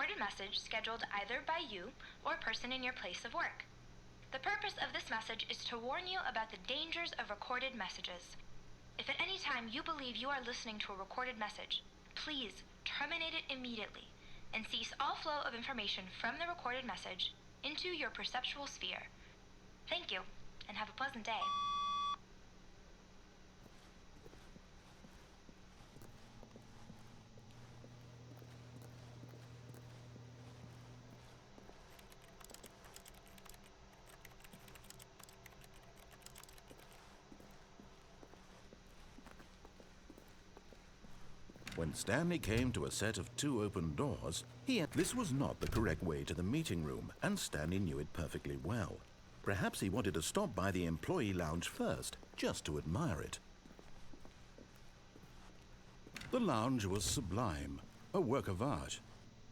recorded message scheduled either by you or a person in your place of work. The purpose of this message is to warn you about the dangers of recorded messages. If at any time you believe you are listening to a recorded message, please terminate it immediately and cease all flow of information from the recorded message into your perceptual sphere. Thank you, and have a pleasant day. When Stanley came to a set of 2 open doors, this was not the correct way to the meeting room, and Stanley knew it perfectly well. Perhaps he wanted to stop by the employee lounge first, just to admire it. The lounge was sublime, a work of art.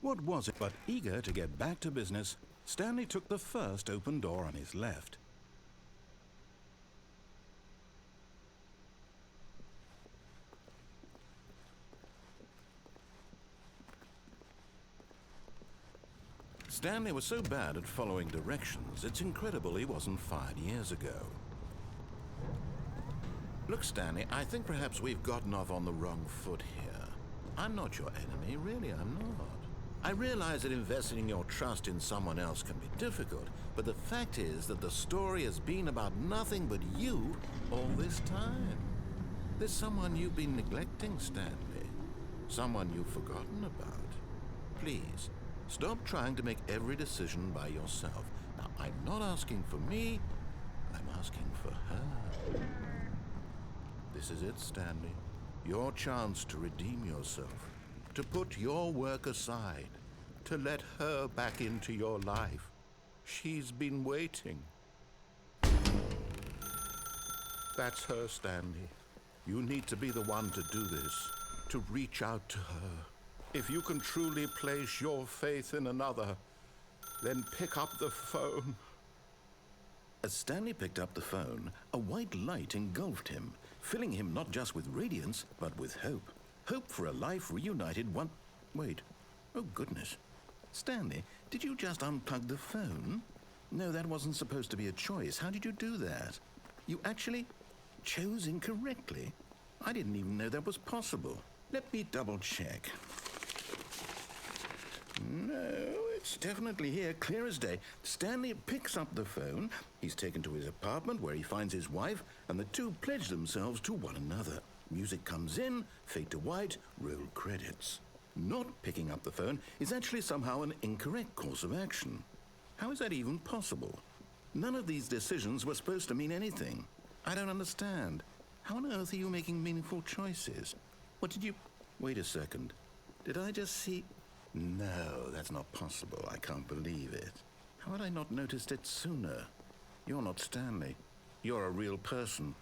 What was it? But eager to get back to business, Stanley took the first open door on his left. Stanley was so bad at following directions, it's incredible he wasn't fired years ago. Look, Stanley, I think perhaps we've gotten off on the wrong foot here. I'm not your enemy, really, I'm not. I realize that investing your trust in someone else can be difficult, but the fact is that the story has been about nothing but you all this time. There's someone you've been neglecting, Stanley. Someone you've forgotten about. Please, stop trying to make every decision by yourself. Now, I'm not asking for me, I'm asking for her. This is it, Stanley. Your chance to redeem yourself, to put your work aside, to let her back into your life. She's been waiting. That's her, Stanley. You need to be the one to do this, to reach out to her. If you can truly place your faith in another, then pick up the phone. As Stanley picked up the phone, a white light engulfed him, filling him not just with radiance, but with hope. Hope for a life reunited Wait. Oh, goodness. Stanley, did you just unplug the phone? No, that wasn't supposed to be a choice. How did you do that? You actually chose incorrectly. I didn't even know that was possible. Let me double check. No, it's definitely here, clear as day. Stanley picks up the phone. He's taken to his apartment where he finds his wife, and the two pledge themselves to one another. Music comes in, fade to white, roll credits. Not picking up the phone is actually somehow an incorrect course of action. How is that even possible? None of these decisions were supposed to mean anything. I don't understand. How on earth are you making meaningful choices? What did you... Wait a second. Did I just see... No, that's not possible. I can't believe it. How had I not noticed it sooner? You're not Stanley. You're a real person.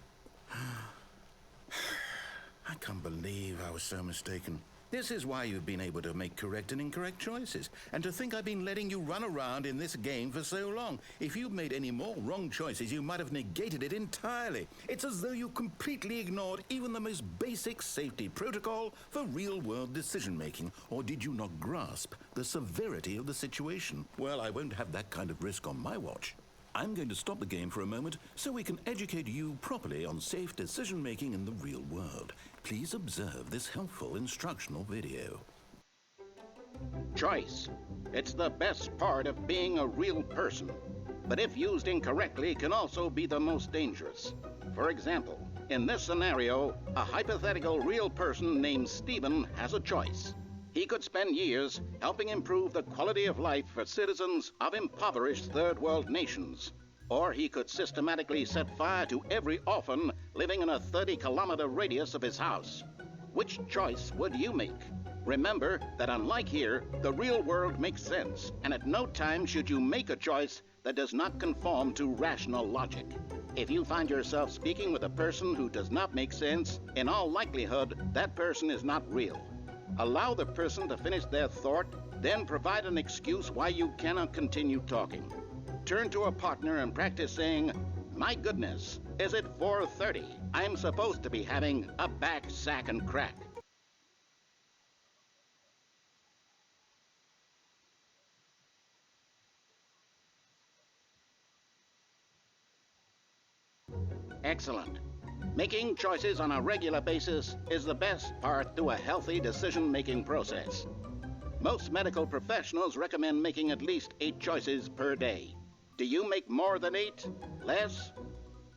I can't believe I was so mistaken. This is why you've been able to make correct and incorrect choices. And to think I've been letting you run around in this game for so long. If you'd made any more wrong choices, you might have negated it entirely. It's as though you completely ignored even the most basic safety protocol for real-world decision-making. Or did you not grasp the severity of the situation? Well, I won't have that kind of risk on my watch. I'm going to stop the game for a moment so we can educate you properly on safe decision-making in the real world. Please observe this helpful instructional video. Choice. It's the best part of being a real person, but if used incorrectly can also be the most dangerous. For example, in this scenario, a hypothetical real person named Stephen has a choice. He could spend years helping improve the quality of life for citizens of impoverished third world nations. Or he could systematically set fire to every orphan living in a 30-kilometer radius of his house. Which choice would you make? Remember that unlike here, the real world makes sense, and at no time should you make a choice that does not conform to rational logic. If you find yourself speaking with a person who does not make sense, in all likelihood, that person is not real. Allow the person to finish their thought, then provide an excuse why you cannot continue talking. Turn to a partner and practice saying, "My goodness, is it 4:30? I'm supposed to be having a back, sack, and crack." Excellent. Making choices on a regular basis is the best part to a healthy decision-making process. Most medical professionals recommend making at least 8 choices per day. Do you make more than 8? Less?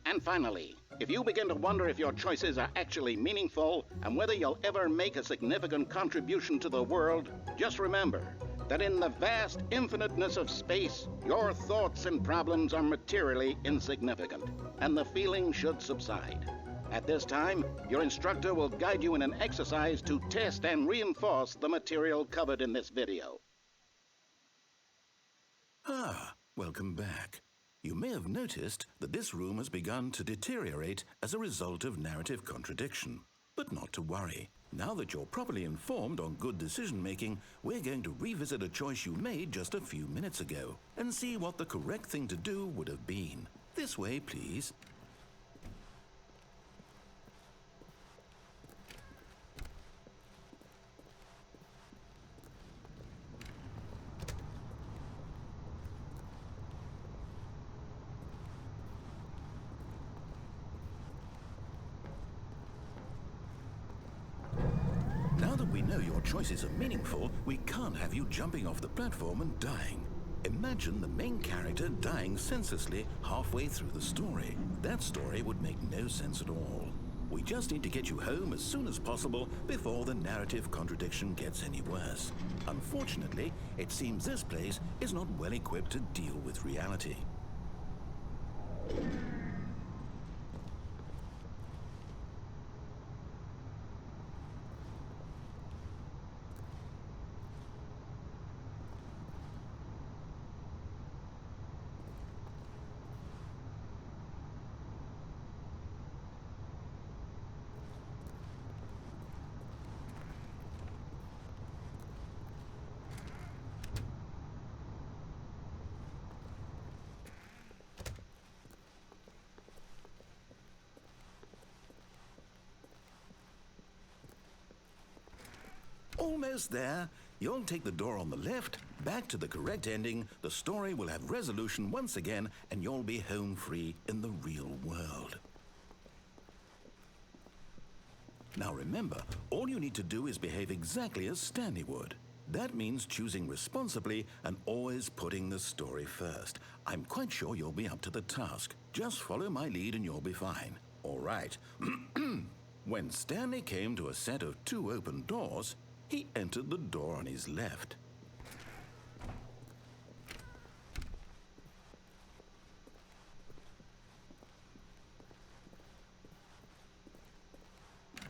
And finally, if you begin to wonder if your choices are actually meaningful and whether you'll ever make a significant contribution to the world, just remember that in the vast infiniteness of space, your thoughts and problems are materially insignificant, and the feeling should subside. At this time, your instructor will guide you in an exercise to test and reinforce the material covered in this video. Welcome back. You may have noticed that this room has begun to deteriorate as a result of narrative contradiction. But not to worry. Now that you're properly informed on good decision-making, we're going to revisit a choice you made just a few minutes ago and see what the correct thing to do would have been. This way, please. Now that we know your choices are meaningful, we can't have you jumping off the platform and dying. Imagine the main character dying senselessly halfway through the story. That story would make no sense at all. We just need to get you home as soon as possible before the narrative contradiction gets any worse. Unfortunately, it seems this place is not well equipped to deal with reality. Almost there. You'll take the door on the left, back to the correct ending, the story will have resolution once again, and you'll be home free in the real world. Now remember, all you need to do is behave exactly as Stanley would. That means choosing responsibly and always putting the story first. I'm quite sure you'll be up to the task. Just follow my lead and you'll be fine. All right. When Stanley came to a set of 2 open doors, he entered the door on his left.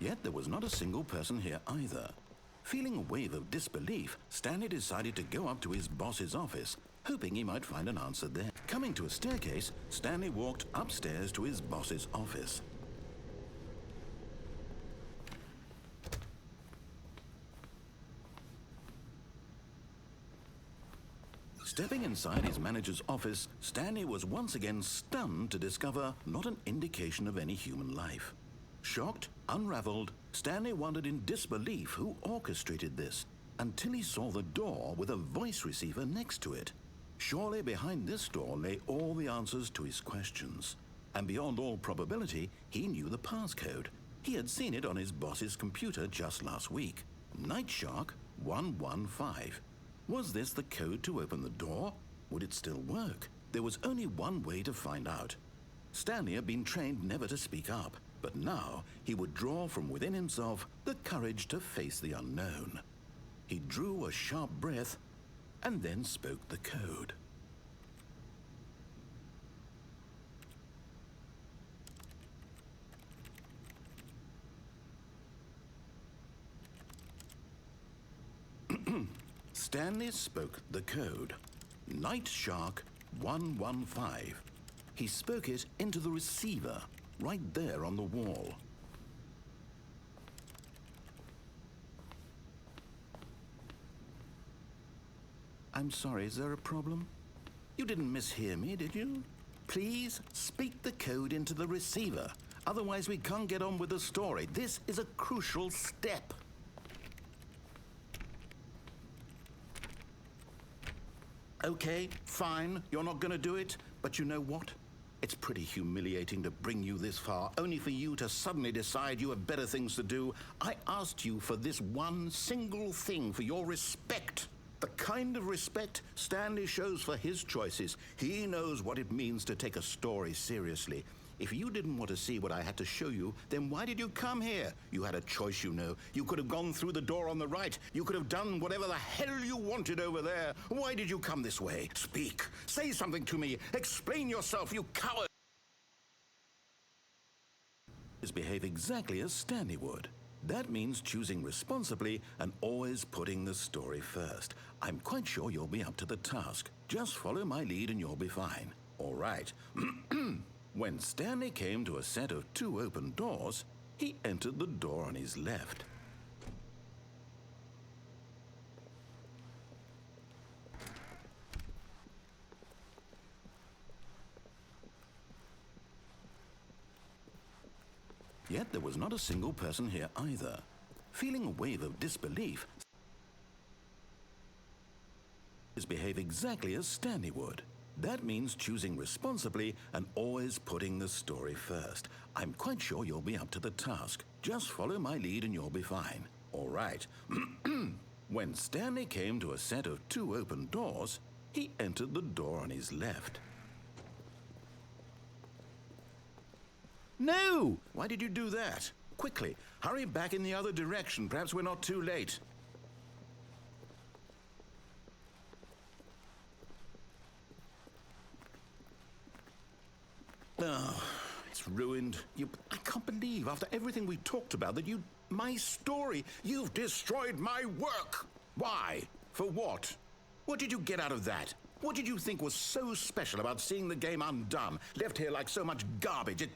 Yet there was not a single person here either. Feeling a wave of disbelief, Stanley decided to go up to his boss's office, hoping he might find an answer there. Coming to a staircase, Stanley walked upstairs to his boss's office. Stepping inside his manager's office, Stanley was once again stunned to discover not an indication of any human life. Shocked, unraveled, Stanley wondered in disbelief who orchestrated this, until he saw the door with a voice receiver next to it. Surely behind this door lay all the answers to his questions. And beyond all probability, he knew the passcode. He had seen it on his boss's computer just last week. Night Shark 115. Was this the code to open the door? Would it still work? There was only one way to find out. Stanley had been trained never to speak up, but now he would draw from within himself the courage to face the unknown. He drew a sharp breath and then spoke the code. Stanley spoke the code. Night Shark 115. He spoke it into the receiver, right there on the wall. I'm sorry, is there a problem? You didn't mishear me, did you? Please speak the code into the receiver. Otherwise, we can't get on with the story. This is a crucial step. Okay, fine, you're not going to do it, but you know what? It's pretty humiliating to bring you this far, only for you to suddenly decide you have better things to do. I asked you for this one single thing, for your respect. The kind of respect Stanley shows for his choices. He knows what it means to take a story seriously. If you didn't want to see what I had to show you, then why did you come here? You had a choice, you know. You could have gone through the door on the right. You could have done whatever the hell you wanted over there. Why did you come this way? Speak. Say something to me. Explain yourself, you coward. Behave exactly as Stanley would. That means choosing responsibly and always putting the story first. I'm quite sure you'll be up to the task. Just follow my lead and you'll be fine. All right. When Stanley came to a set of 2 open doors, he entered the door on his left. Yet there was not a single person here either. Feeling a wave of disbelief, behave exactly as Stanley would. That means choosing responsibly and always putting the story first. I'm quite sure you'll be up to the task. Just follow my lead and you'll be fine. All right. When Stanley came to a set of 2 open doors, he entered the door on his left. No! Why did you do that? Quickly, hurry back in the other direction. Perhaps we're not too late. Oh, it's ruined. I can't believe, after everything we talked about, that my story, you've destroyed my work. Why? For what? What did you get out of that? What did you think was so special about seeing the game undone, left here like so much garbage?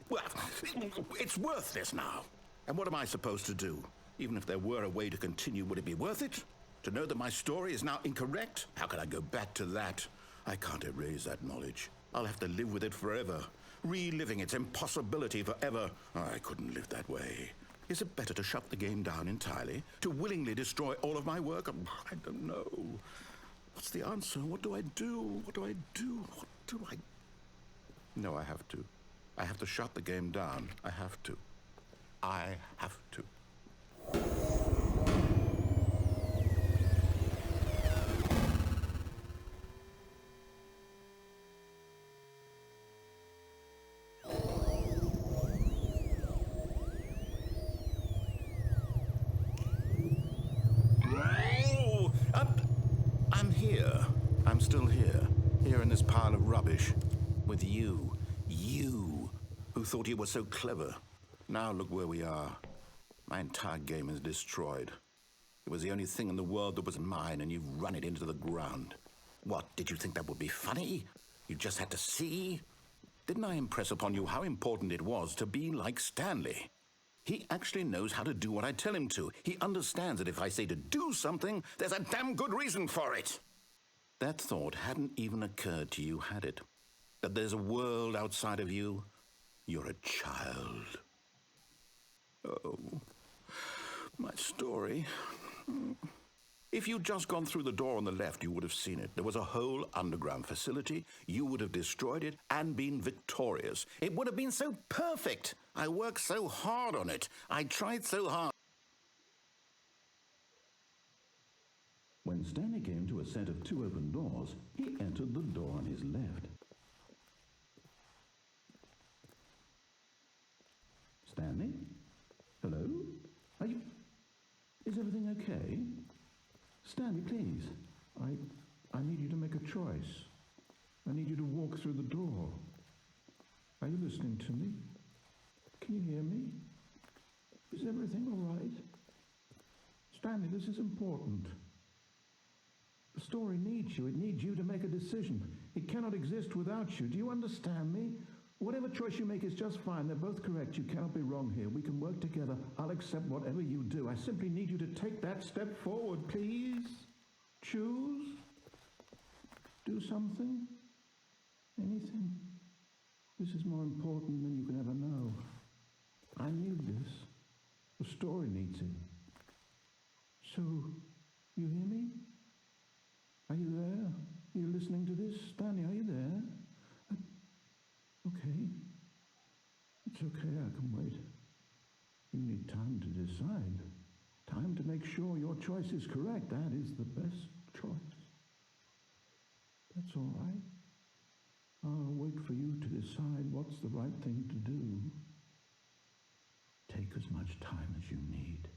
It's worthless now. And what am I supposed to do? Even if there were a way to continue, would it be worth it? To know that my story is now incorrect? How can I go back to that? I can't erase that knowledge. I'll have to live with it forever, reliving its impossibility forever. I couldn't live that way. Is it better to shut the game down entirely? To willingly destroy all of my work? I don't know. What's the answer? What do I do? What do I do? What do I... No, I have to. I have to shut the game down. I have to. I have to. I'm here. I'm still here. Here in this pile of rubbish. With you. You. Who thought you were so clever. Now look where we are. My entire game is destroyed. It was the only thing in the world that was mine, and you've run it into the ground. What, did you think that would be funny? You just had to see? Didn't I impress upon you how important it was to be like Stanley? He actually knows how to do what I tell him to. He understands that if I say to do something, there's a damn good reason for it. That thought hadn't even occurred to you, had it? That there's a world outside of you? You're a child. Oh, my story. If you'd just gone through the door on the left, you would have seen it. There was a whole underground facility. You would have destroyed it and been victorious. It would have been so perfect. I worked so hard on it. I tried so hard. When Stanley came to a set of 2 open doors, he entered the door on his left. Stanley? Hello? Are you... Is everything okay? Stanley, please. I need you to make a choice. I need you to walk through the door. Are you listening to me? Can you hear me? Is everything all right? Stanley, this is important. The story needs you. It needs you to make a decision. It cannot exist without you. Do you understand me? Whatever choice you make is just fine. They're both correct. You cannot be wrong here. We can work together. I'll accept whatever you do. I simply need you to take that step forward, please. Choose. Do something. Anything. This is more important than you can ever know. I need this. The story needs it. So, you hear me? Are you there? Are you listening to this? Stanley, are you there? Okay. choice is correct. That is the best choice. That's all right. I'll wait for you to decide what's the right thing to do. Take as much time as you need.